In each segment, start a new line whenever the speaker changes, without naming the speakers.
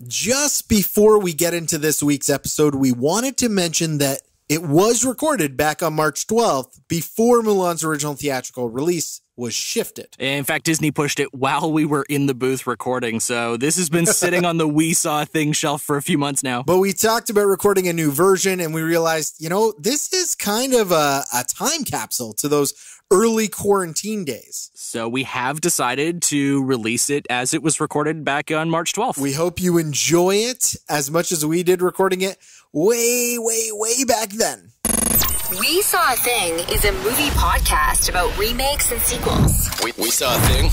Just before we get into this week's episode, we wanted to mention that it was recorded back on March 12th before Mulan's original theatrical release was shifted.
In fact, Disney pushed it while we were in the booth recording, so this has been sitting on the We Saw a Thing shelf for a few months now.
But we talked about recording a new version, and we realized, this is kind of a time capsule to those early quarantine days.
So we have decided to release it as it was recorded back on March 12th.
We hope you enjoy it as much as we did recording it way, way, way back then.
We Saw a Thing is a movie podcast about remakes and sequels.
We saw a thing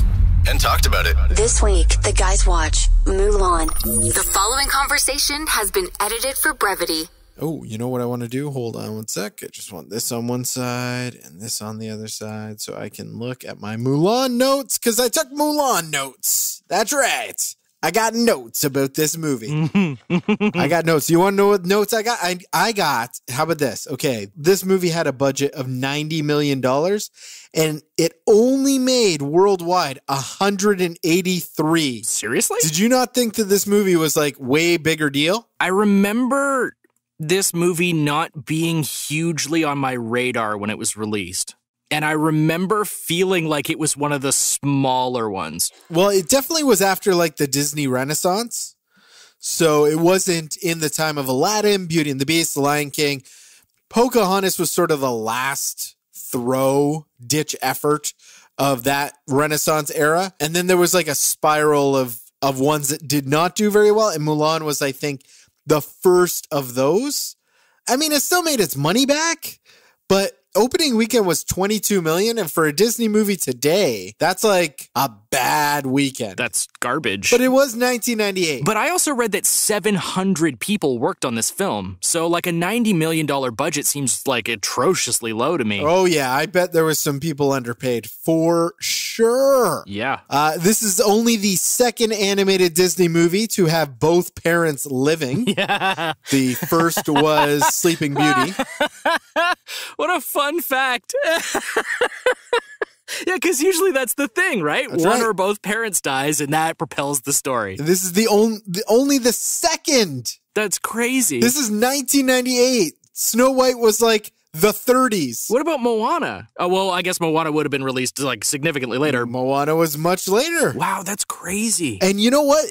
and talked about it.
This week, the guys watch Mulan. The following conversation has been edited for brevity.
Oh, you know what I want to do? Hold on one sec. I just want this on one side and this on the other side so I can look at my Mulan notes, because I took Mulan notes. That's right. I got notes about this movie. I got notes. You want to know what notes I got? I got, how about this? Okay, this movie had a budget of $90 million, and it only made worldwide 183.
Seriously?
Did you not think that this movie was like way bigger deal?
I remember this movie not being hugely on my radar when it was released. And I remember feeling like it was one of the smaller ones.
Well, it definitely was after like the Disney Renaissance. So it wasn't in the time of Aladdin, Beauty and the Beast, The Lion King. Pocahontas was sort of the last ditch effort of that Renaissance era. And then there was like a spiral of ones that did not do very well. And Mulan was, I think, the first of those. I mean, it still made its money back, but opening weekend was $22 million, and for a Disney movie today, that's like a bad weekend.
That's garbage.
But it was 1998.
But I also read that 700 people worked on this film, so like a $90 million budget seems like atrociously low to me.
Oh yeah, I bet there was some people underpaid for sure.
Yeah.
This is only the second animated Disney movie to have both parents living.
Yeah.
The first was Sleeping Beauty.
What a fun fact. Yeah, because usually that's the thing, right?
That's
One
right.
or both parents dies, and that propels the story.
This is only the second.
That's crazy.
This is 1998. Snow White was like the 30s.
What about Moana? Oh, well, I guess Moana would have been released like significantly later.
Moana was much later.
Wow, that's crazy.
And you know what?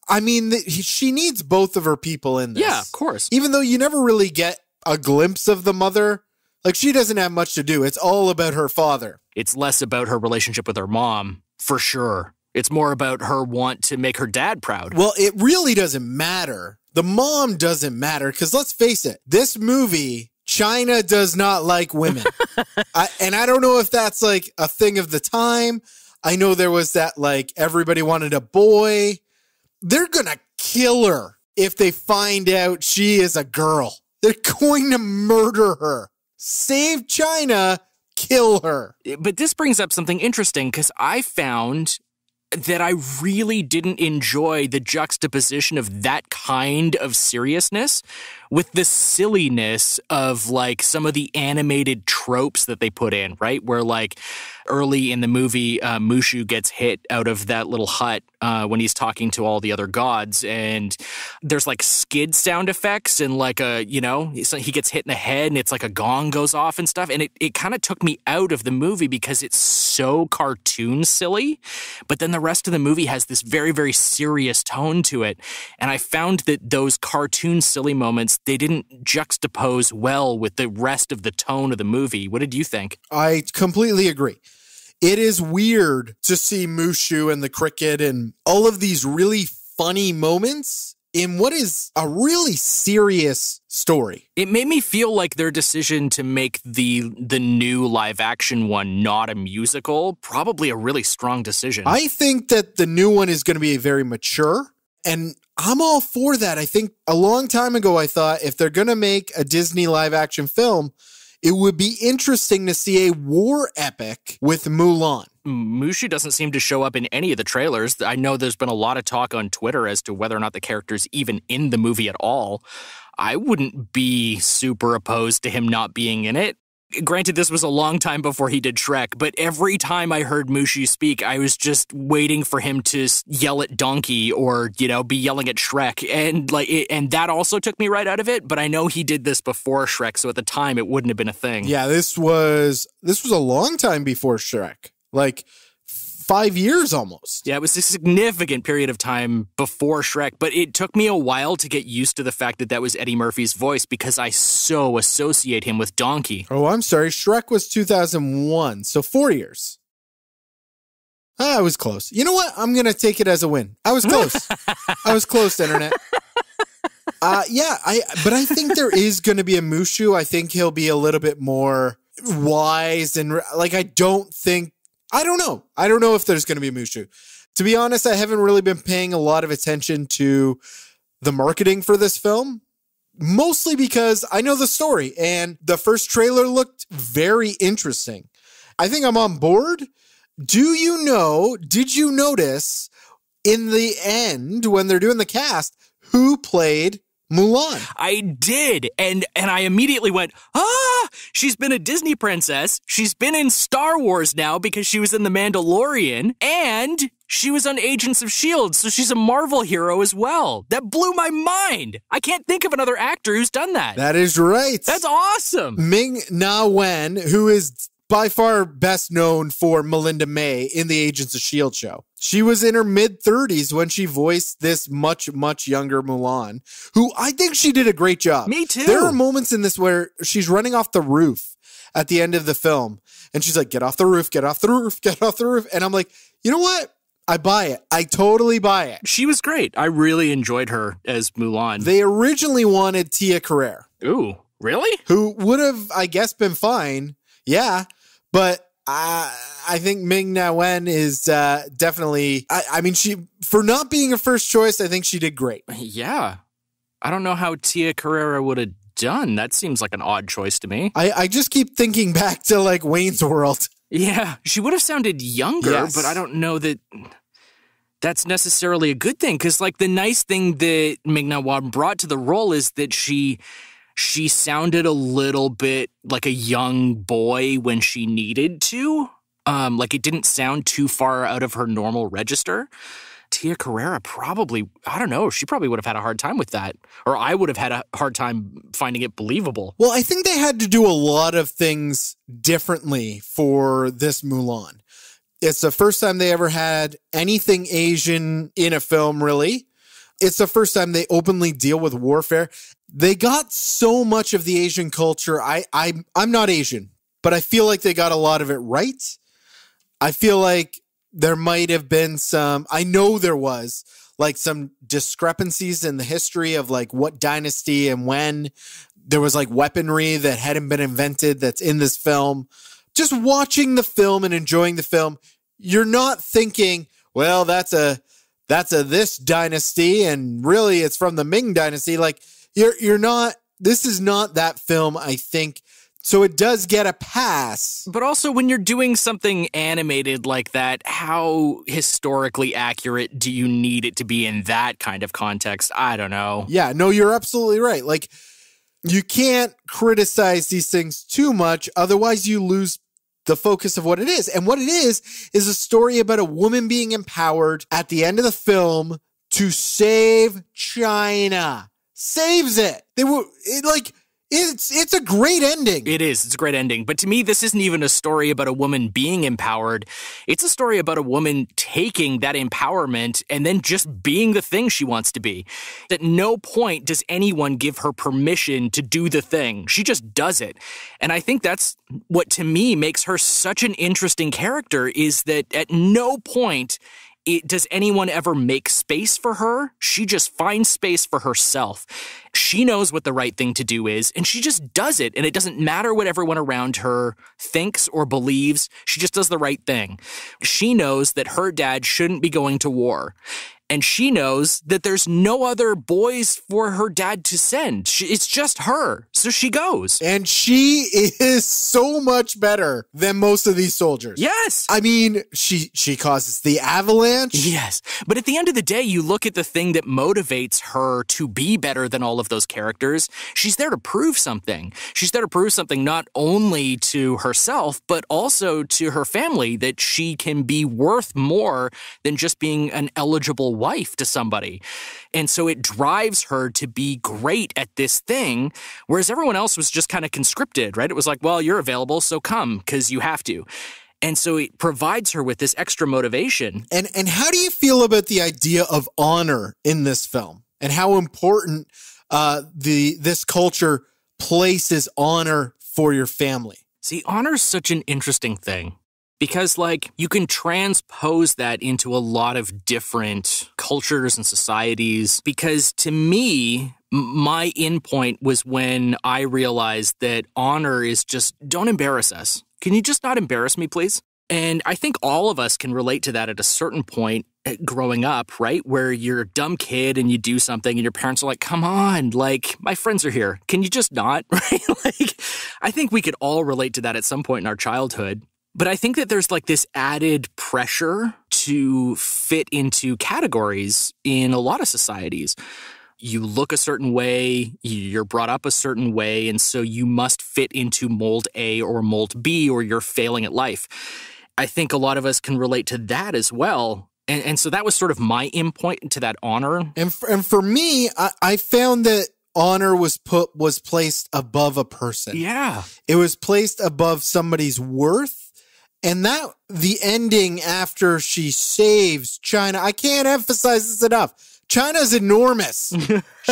I mean, she needs both of her people in this.
Yeah, of course.
Even though you never really get a glimpse of the mother. Like, she doesn't have much to do. It's all about her father.
It's less about her relationship with her mom, for sure. It's more about her want to make her dad proud.
Well, it really doesn't matter. The mom doesn't matter, because let's face it, this movie, China does not like women. And I don't know if that's like a thing of the time. I know there was that, like, everybody wanted a boy. They're gonna kill her if they find out she is a girl. They're going to murder her. Save China, kill her.
But this brings up something interesting, because I found that I really didn't enjoy the juxtaposition of that kind of seriousness with the silliness of like some of the animated tropes that they put in, right? Where like early in the movie, Mushu gets hit out of that little hut when he's talking to all the other gods, and there's like skid sound effects and like he gets hit in the head and it's like a gong goes off and stuff. And it kind of took me out of the movie because it's so cartoon silly. But then the rest of the movie has this very, very serious tone to it. And I found that those cartoon silly moments, they didn't juxtapose well with the rest of the tone of the movie. What did you think?
I completely agree. It is weird to see Mushu and the cricket and all of these really funny moments in what is a really serious story.
It made me feel like their decision to make the new live action one not a musical, probably a really strong decision.
I think that the new one is going to be very mature, and I'm all for that. I think a long time ago, I thought if they're going to make a Disney live action film, it would be interesting to see a war epic with Mulan.
Mushu doesn't seem to show up in any of the trailers. I know there's been a lot of talk on Twitter as to whether or not the character's even in the movie at all. I wouldn't be super opposed to him not being in it. Granted, this was a long time before he did Shrek, but every time I heard Mushu speak, I was just waiting for him to yell at Donkey or, be yelling at Shrek. And that also took me right out of it, but I know he did this before Shrek, so at the time it wouldn't have been a thing.
Yeah, this was a long time before Shrek. Like 5 years almost.
Yeah, it was a significant period of time before Shrek, but it took me a while to get used to the fact that was Eddie Murphy's voice because I so associate him with Donkey.
Oh, I'm sorry. Shrek was 2001, so 4 years. I was close. You know what? I'm going to take it as a win. I was close. I was close, Internet. But I think there is going to be a Mushu. I think he'll be a little bit more wise and I don't know. I don't know if there's going to be a Mushu. To be honest, I haven't really been paying a lot of attention to the marketing for this film, mostly because I know the story and the first trailer looked very interesting. I think I'm on board. Did you notice in the end when they're doing the cast who played Mulan?
I did, and I immediately went, she's been a Disney princess, she's been in Star Wars now because she was in The Mandalorian, and she was on Agents of S.H.I.E.L.D., so she's a Marvel hero as well. That blew my mind. I can't think of another actor who's done that.
That is right.
That's awesome.
Ming-Na Wen, who is by far best known for Melinda May in the Agents of S.H.I.E.L.D. show. She was in her mid-30s when she voiced this much, much younger Mulan, who I think she did a great job.
Me too.
There are moments in this where she's running off the roof at the end of the film, and she's like, get off the roof, get off the roof, get off the roof. And I'm like, you know what? I buy it. I totally buy it.
She was great. I really enjoyed her as Mulan.
They originally wanted Tia Carrere.
Ooh, really?
Who would have, I guess, been fine. Yeah. But I think Ming-Na Wen is definitely, she, for not being a first choice, I think she did great.
Yeah. I don't know how Tia Carrere would have done. That seems like an odd choice to me.
I just keep thinking back to like Wayne's World.
Yeah, she would have sounded younger,
yes.
But I don't know that that's necessarily a good thing. Because like the nice thing that Ming-Na Wen brought to the role is that she sounded a little bit like a young boy when she needed to. Like it didn't sound too far out of her normal register. Tia Carrere probably, I don't know, she probably would have had a hard time with that. Or I would have had a hard time finding it believable.
Well, I think they had to do a lot of things differently for this Mulan. It's the first time they ever had anything Asian in a film, really. It's the first time they openly deal with warfare. They got so much of the Asian culture. I'm not Asian, but I feel like they got a lot of it right. I feel like there might have been I know there was like some discrepancies in the history of like what dynasty and when there was like weaponry that hadn't been invented that's in this film. Just watching the film and enjoying the film, you're not thinking, well, that's a this dynasty and really it's from the Ming dynasty. Like you're not, this is not that film, I think. So it does get a pass.
But also when you're doing something animated like that, how historically accurate do you need it to be in that kind of context? I don't know.
Yeah, no, you're absolutely right. Like you can't criticize these things too much. Otherwise you lose the focus of what it is. And what it is a story about a woman being empowered at the end of the film to save China. Saves it. It's a great ending.
It is. It's a great ending. But to me, this isn't even a story about a woman being empowered. It's a story about a woman taking that empowerment and then just being the thing she wants to be. At no point does anyone give her permission to do the thing. She just does it. And I think that's what, to me, makes her such an interesting character, is that at no point does anyone ever make space for her. She just finds space for herself. She knows what the right thing to do is, and she just does it, and it doesn't matter what everyone around her thinks or believes. She just does the right thing. She knows that her dad shouldn't be going to war, and she knows that there's no other boys for her dad to send. It's just her. So she goes.
And she is so much better than most of these soldiers.
Yes.
I mean, she causes the avalanche.
Yes. But at the end of the day, you look at the thing that motivates her to be better than all of those characters. She's there to prove something. She's there to prove something not only to herself, but also to her family, that she can be worth more than just being an eligible wife to somebody. And so it drives her to be great at this thing, whereas everyone else was just kind of conscripted, right? It was like, well, you're available, so come, because you have to. And so it provides her with this extra motivation.
And how do you feel about the idea of honor in this film, and how important this culture places honor for your family?
See, honor's such an interesting thing. Because, like, you can transpose that into a lot of different cultures and societies. Because to me, my end point was when I realized that honor is just, don't embarrass us. Can you just not embarrass me, please? And I think all of us can relate to that at a certain point growing up, right? Where you're a dumb kid and you do something and your parents are like, come on, like, my friends are here. Can you just not, right? Like, I think we could all relate to that at some point in our childhood. But I think that there's like this added pressure to fit into categories in a lot of societies. You look a certain way, you're brought up a certain way, and so you must fit into mold A or mold B or you're failing at life. I think a lot of us can relate to that as well. And so that was sort of my endpoint to that honor.
And for me, I found that honor was placed above a person.
Yeah.
It was placed above somebody's worth. And that the ending after she saves China, I can't emphasize this enough. China's enormous.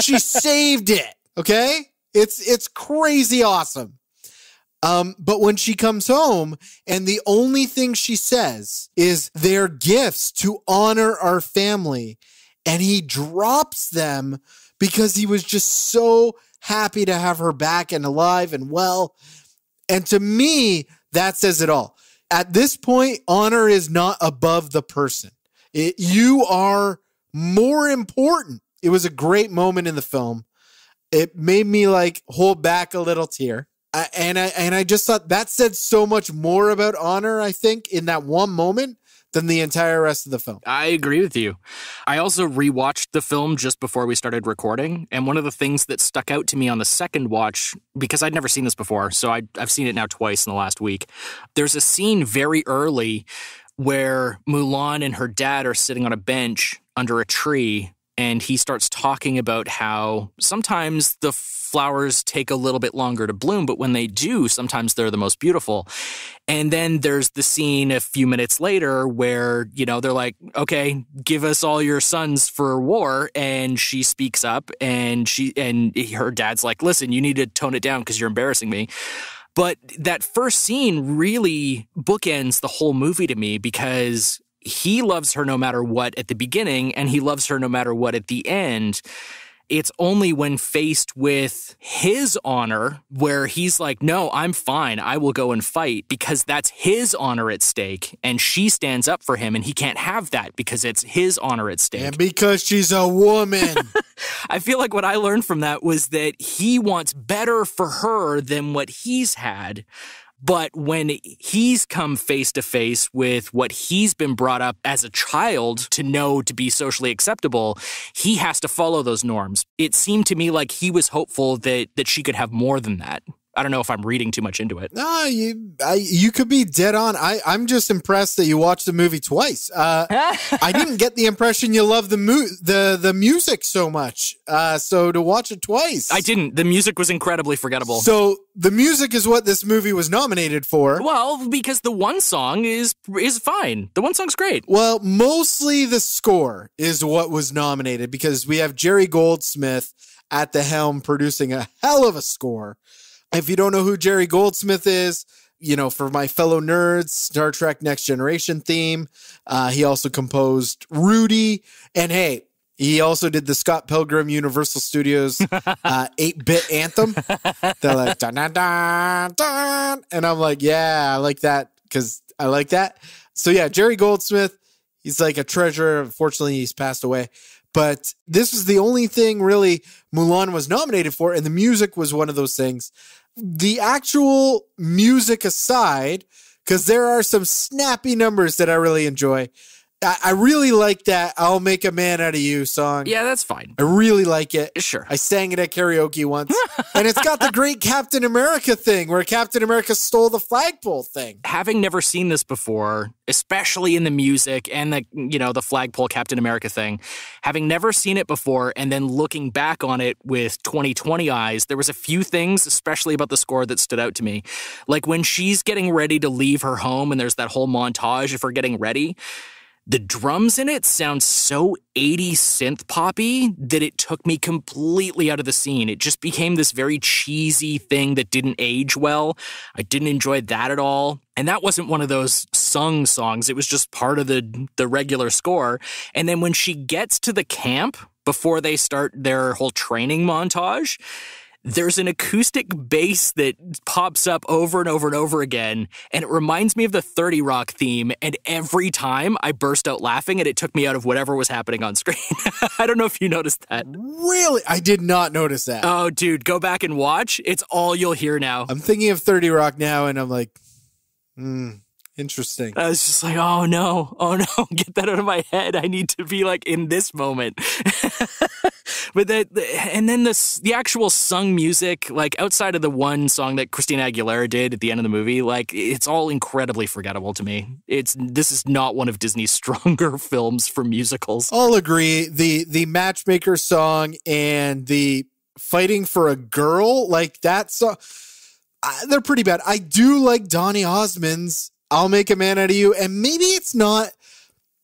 She saved it. Okay? It's crazy awesome. But when she comes home and the only thing she says is they're gifts to honor our family, and he drops them because he was just so happy to have her back and alive and well. And to me, that says it all. At this point, honor is not above the person. You are more important. It was a great moment in the film. It made me like hold back a little tear. And I just thought that said so much more about honor, I think, in that one moment than the entire rest of the film.
I agree with you. I also rewatched the film just before we started recording, and one of the things that stuck out to me on the second watch, because I'd never seen this before, so I've seen it now twice in the last week, there's a scene very early where Mulan and her dad are sitting on a bench under a tree, and he starts talking about how sometimes the flowers take a little bit longer to bloom, but when they do, sometimes they're the most beautiful. And then there's the scene a few minutes later where, you know, they're like, okay, give us all your sons for war. And she speaks up and her dad's like, listen, you need to tone it down because you're embarrassing me. But that first scene really bookends the whole movie to me because he loves her no matter what at the beginning and he loves her no matter what at the end. It's only when faced with his honor where he's like, no, I'm fine. I will go and fight because that's his honor at stake. And she stands up for him and he can't have that because it's his honor at stake.
And because she's a woman.
I feel like what I learned from that was that he wants better for her than what he's had. But when he's come face to face with what he's been brought up as a child to know to be socially acceptable, he has to follow those norms. It seemed to me like he was hopeful that she could have more than that. I don't know if I'm reading too much into it.
No, you could be dead on. I'm just impressed that you watched the movie twice. I didn't get the impression you love the music so much. So to watch it twice.
I didn't. The music was incredibly forgettable.
So the music is what this movie was nominated for.
Well, because the one song is fine. The one song's great.
Well, mostly the score is what was nominated because we have Jerry Goldsmith at the helm producing a hell of a score. If you don't know who Jerry Goldsmith is, you know, for my fellow nerds, Star Trek Next Generation theme. He also composed Rudy. And hey, he also did the Scott Pilgrim Universal Studios 8-bit anthem. They're like, dun, dun, dun, dun. And I'm like, yeah, I like that because I like that. So yeah, Jerry Goldsmith, he's like a treasure. Unfortunately, he's passed away. But this was the only thing really Mulan was nominated for, and the music was one of those things. The actual music aside, because there are some snappy numbers that I really enjoy. I really like that I'll Make a Man Out of You song.
Yeah, that's fine.
I really like it.
Sure.
I sang it at karaoke once. And it's got the great Captain America thing where Captain America stole the flagpole thing.
Having never seen this before, especially in the music and the flagpole Captain America thing, having never seen it before and then looking back on it with 2020 eyes, there was a few things, especially about the score, that stood out to me. Like when she's getting ready to leave her home and there's that whole montage of her getting ready, the drums in it sound so 80s synth poppy that it took me completely out of the scene. It just became this very cheesy thing that didn't age well. I didn't enjoy that at all. And that wasn't one of those sung songs. It was just part of the regular score. And then when she gets to the camp before they start their whole training montage, there's an acoustic bass that pops up over and over and over again, and it reminds me of the 30 Rock theme, and every time I burst out laughing, and it took me out of whatever was happening on screen. I don't know if you noticed that.
Really? I did not notice that.
Oh, dude, go back and watch. It's all you'll hear now.
I'm thinking of 30 Rock now, and I'm like, interesting.
I was just like, oh no, get that out of my head. I need to be like in this moment. But then the actual sung music, like outside of the one song that Christina Aguilera did at the end of the movie, like it's all incredibly forgettable to me. This is not one of Disney's stronger films for musicals.
I'll agree. The Matchmaker song and the Fighting for a Girl, like that song, they're pretty bad. I do like Donny Osmond's I'll Make a Man Out of You, and maybe it's not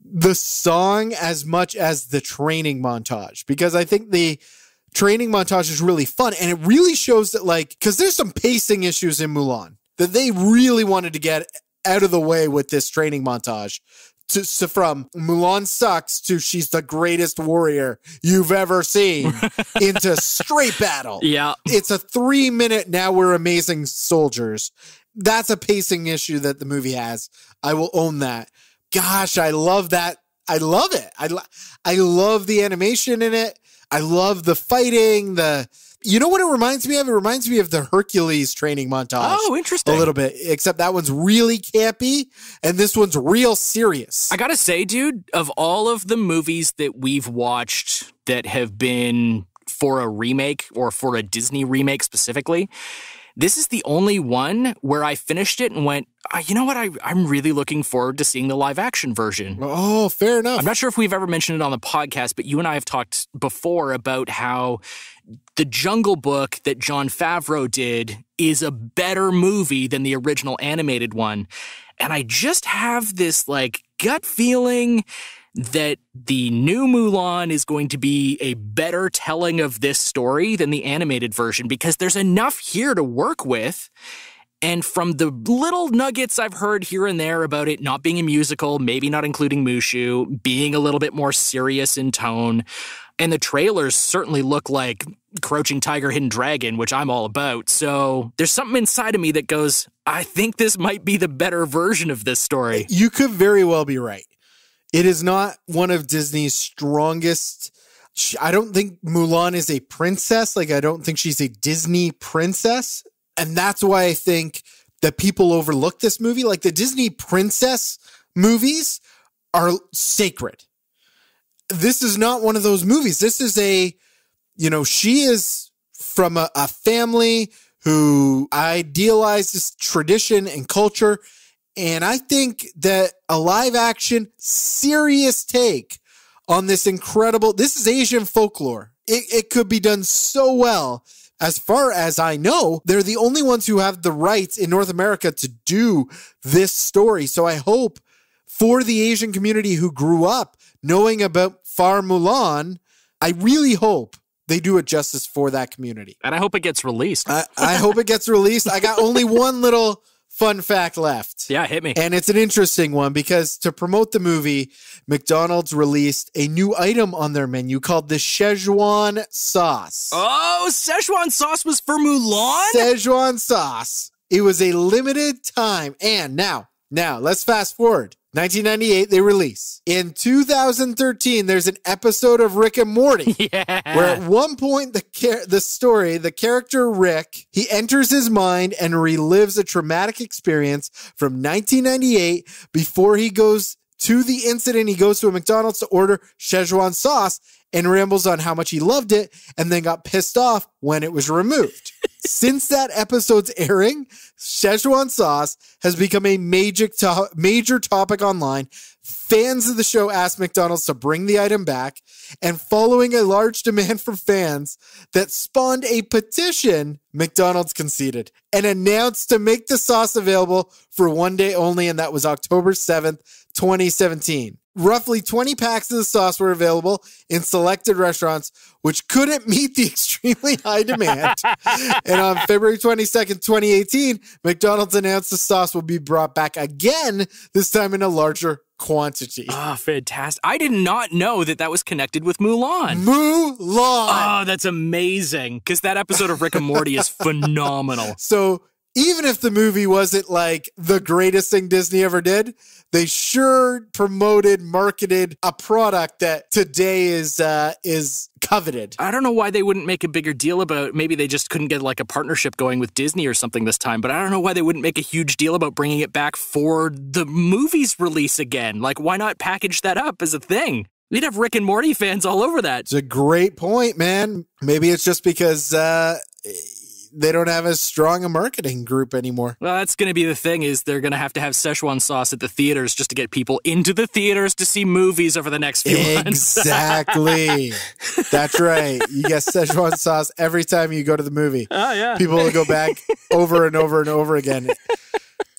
the song as much as the training montage, because I think the training montage is really fun, and it really shows that, like, because there's some pacing issues in Mulan that they really wanted to get out of the way with this training montage. So from Mulan sucks to she's the greatest warrior you've ever seen into straight battle.
Yeah.
It's a 3-minute, now we're amazing soldiers. That's a pacing issue that the movie has. I will own that. Gosh, I love that. I love it. I love the animation in it. I love the fighting. You know what it reminds me of? It reminds me of the Hercules training montage.
Oh, interesting.
A little bit, except that one's really campy and this one's real serious.
I gotta say, dude, of all of the movies that we've watched that have been for a remake or for a Disney remake specifically, this is the only one where I finished it and went, you know what? I'm really looking forward to seeing the live action version.
Oh, fair enough.
I'm not sure if we've ever mentioned it on the podcast, but you and I have talked before about how the Jungle Book that Jon Favreau did is a better movie than the original animated one. And I just have this like gut feeling that the new Mulan is going to be a better telling of this story than the animated version, because there's enough here to work with. And from the little nuggets I've heard here and there about it not being a musical, maybe not including Mushu, being a little bit more serious in tone, and the trailers certainly look like Crouching Tiger, Hidden Dragon, which I'm all about. So there's something inside of me that goes, I think this might be the better version of this story.
You could very well be right. It is not one of Disney's strongest. I don't think Mulan is a princess. Like, I don't think she's a Disney princess. And that's why I think that people overlook this movie. Like, the Disney princess movies are sacred. This is not one of those movies. This is she is from a family who idealizes tradition and culture. And I think that a live action, serious take on this this is Asian folklore. It could be done so well. As far as I know, they're the only ones who have the rights in North America to do this story. So I hope for the Asian community who grew up knowing about Far Mulan, I really hope they do it justice for that community.
And I hope it gets released.
I hope it gets released. I got only one little fun fact left.
Yeah, hit me.
And it's an interesting one because to promote the movie, McDonald's released a new item on their menu called the Szechuan sauce.
Oh, Szechuan sauce was for Mulan?
Szechuan sauce. It was a limited time. And now let's fast forward. 1998, they release. In 2013, there's an episode of Rick and Morty.
Yeah.
Where at one point, the character Rick, he enters his mind and relives a traumatic experience from 1998 before he goes to the incident. He goes to a McDonald's to order Szechuan sauce and rambles on how much he loved it and then got pissed off when it was removed. Since that episode's airing, Szechuan sauce has become a major topic online. Fans of the show asked McDonald's to bring the item back, and following a large demand from fans that spawned a petition, McDonald's conceded and announced to make the sauce available for one day only, and that was October 7th, 2017. Roughly 20 packs of the sauce were available in selected restaurants, which couldn't meet the extremely high demand. And on February 22nd, 2018, McDonald's announced the sauce will be brought back again, this time in a larger quantity.
Oh, fantastic. I did not know that was connected with Mulan.
Mulan!
Oh, that's amazing. Because that episode of Rick and Morty is phenomenal.
So even if the movie wasn't like the greatest thing Disney ever did, they sure marketed a product that today is coveted.
I don't know why they wouldn't make a bigger deal about, maybe they just couldn't get like a partnership going with Disney or something this time, but I don't know why they wouldn't make a huge deal about bringing it back for the movie's release again. Like, why not package that up as a thing? We'd have Rick and Morty fans all over that.
It's a great point, man. Maybe it's just because they don't have as strong a marketing group anymore.
Well, that's going to be the thing, is they're going to have Szechuan sauce at the theaters just to get people into the theaters to see movies over the next few months.
Exactly. That's right. You get Szechuan sauce every time you go to the movie.
Oh, yeah.
People will go back over and over and over again.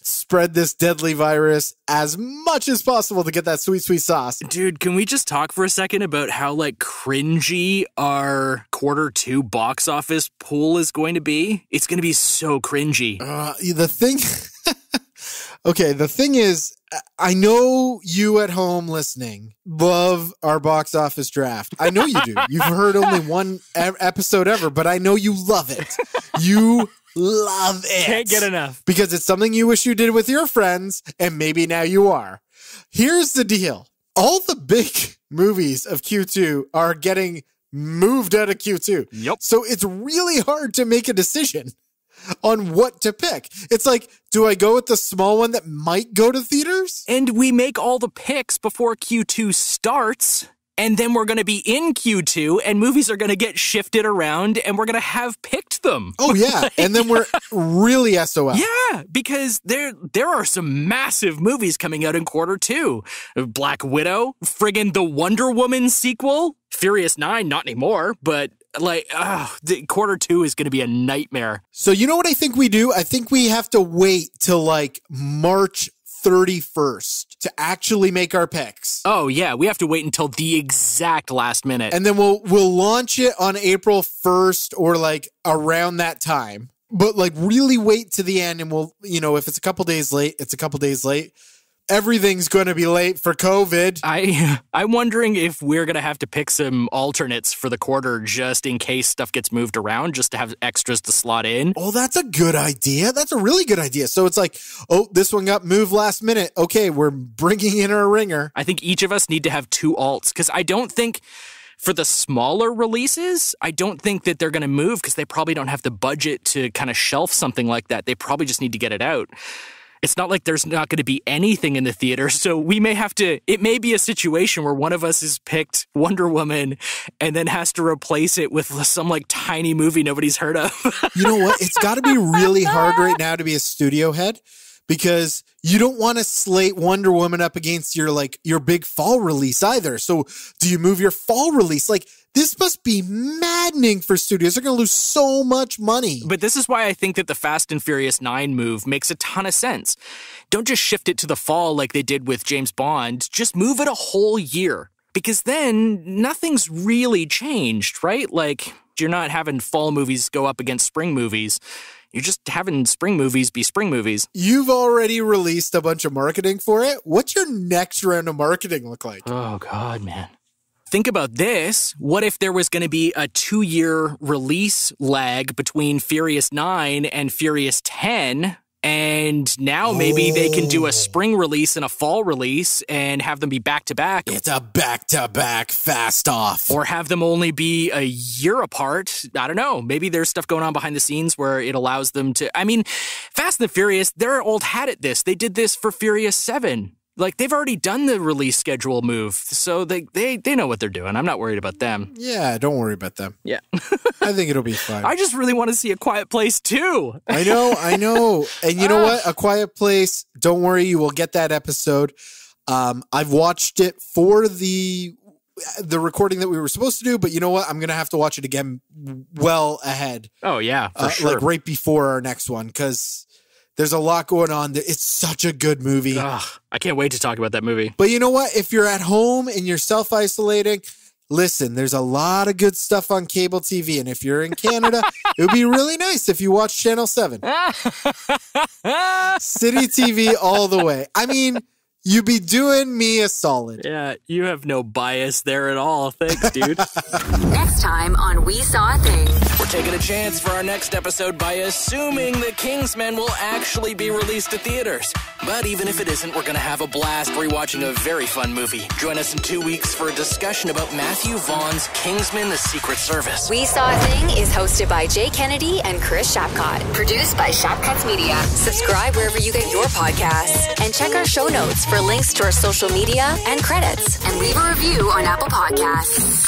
Spread this deadly virus as much as possible to get that sweet, sweet sauce.
Dude, can we just talk for a second about how, like, cringy our Q2 box office pool is going to be? It's going to be so cringy.
The thing is, I know you at home listening love our box office draft. I know you do. You've heard only one episode ever, but I know you love it. You love it.
Can't get enough.
Because it's something you wish you did with your friends, and maybe now you are. Here's the deal. All the big movies of Q2 are getting moved out of Q2.
Yep.
So it's really hard to make a decision on what to pick. It's like, do I go with the small one that might go to theaters?
And we make all the picks before Q2 starts. And then we're going to be in Q2 and movies are going to get shifted around and we're going to have picked them.
Oh, yeah. And then we're really SOL.
Yeah, because there are some massive movies coming out in Q2. Black Widow, friggin' the Wonder Woman sequel, Furious 9, not anymore, but like, Q2 is going to be a nightmare.
So you know what I think we do? I think we have to wait till like March 31st to actually make our picks.
Oh, yeah. We have to wait until the exact last minute.
And then we'll launch it on April 1st or like around that time. But like really wait to the end and we'll, if it's a couple days late, it's a couple days late. Everything's going to be late for COVID.
I'm wondering if we're going to have to pick some alternates for the quarter just in case stuff gets moved around, just to have extras to slot in.
Oh, that's a good idea. That's a really good idea. So it's like, oh, this one got moved last minute. Okay, we're bringing in our ringer.
I think each of us need to have two alts because I don't think for the smaller releases, I don't think that they're going to move because they probably don't have the budget to kind of shelf something like that. They probably just need to get it out. It's not like there's not going to be anything in the theater, so we may have to, it may be a situation where one of us has picked Wonder Woman and then has to replace it with some like tiny movie nobody's heard of.
You know what? It's got to be really hard right now to be a studio head because you don't want to slate Wonder Woman up against your big fall release either. So do you move your fall release? Like, this must be maddening for studios. They're going to lose so much money.
But this is why I think that the Fast and Furious 9 move makes a ton of sense. Don't just shift it to the fall like they did with James Bond. Just move it a whole year. Because then nothing's really changed, right? Like, you're not having fall movies go up against spring movies. You're just having spring movies be spring movies.
You've already released a bunch of marketing for it. What's your next round of marketing look like?
Oh, God, man. Think about this. What if there was going to be a 2-year release lag between Furious 9 and Furious 10, And now maybe they can do a spring release and a fall release and have them be back-to-back.
It's a back-to-back fast off.
Or have them only be a year apart. I don't know. Maybe there's stuff going on behind the scenes where it allows them to... I mean, Fast and the Furious, they're old hat at this. They did this for Furious 7. Like, they've already done the release schedule move, so they know what they're doing. I'm not worried about them.
Yeah, don't worry about them.
Yeah.
I think it'll be fine.
I just really want to see A Quiet Place too.
I know. And you know what? A Quiet Place, don't worry, you will get that episode. I've watched it for the recording that we were supposed to do, but you know what? I'm going to have to watch it again well ahead.
Oh, yeah, for sure.
Like right before our next one, because... there's a lot going on. It's such a good movie.
Ugh, I can't wait to talk about that movie.
But you know what? If you're at home and you're self-isolating, listen, there's a lot of good stuff on cable TV. And if you're in Canada, it would be really nice if you watch Channel 7. City TV all the way. I mean, you'd be doing me a solid.
Yeah, you have no bias there at all. Thanks, dude.
Next time on We Saw a Thing.
We're taking a chance for our next episode by assuming The Kingsman will actually be released to theaters. But even if it isn't, we're going to have a blast rewatching a very fun movie. Join us in 2 weeks for a discussion about Matthew Vaughn's Kingsman: The Secret Service.
We Saw a Thing is hosted by Jay Kennedy and Chris Shapcott. Produced by Shapcuts Media. Subscribe wherever you get your podcasts. And check our show notes for links to our social media and credits. And leave a review on Apple Podcasts.